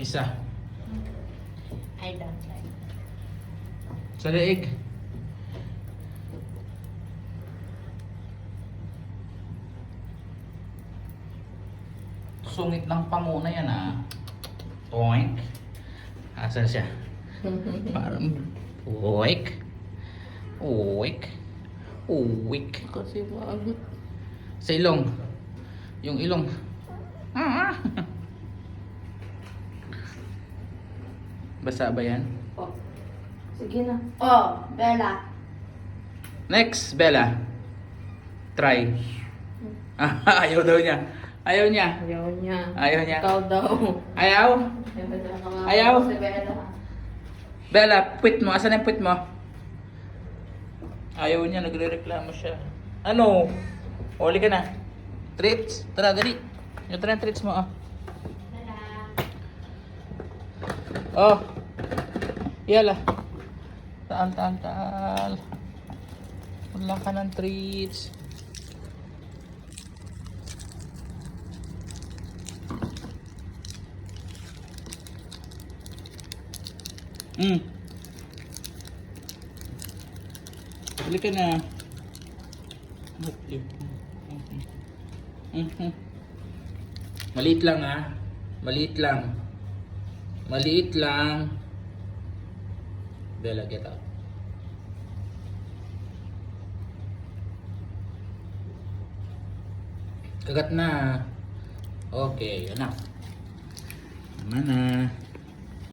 isa. I don't like. Sa leeg. Sungit ng pango na yan ah. Oink. Asan siya? Parang oink. Oink. Oink. Kasi maagot. Sa ilong. Yung ilong. Ah. Basa ba yan? Oh. Sige na. Oh, Bella. Next, Bella. Try. Ayaw daw niya. Ayaw niya. Ayaw niya. Ayaw niya. Ikaw daw. Ayaw. Ayaw. Si Bella. Bella, puwit mo. Asan yung puwit mo? Ayaw niya. Nagre-reklamo siya. Ano? Huli ka na. Treats. Tara, dali. Yung tara yung treats mo. Oh. Yala. Taal. Wala ka ng treats. Bili ka na. Maliit lang ah. Maliit lang. Maliit lang. Bella, get out. Kagat na. Okay, enough. Tama na.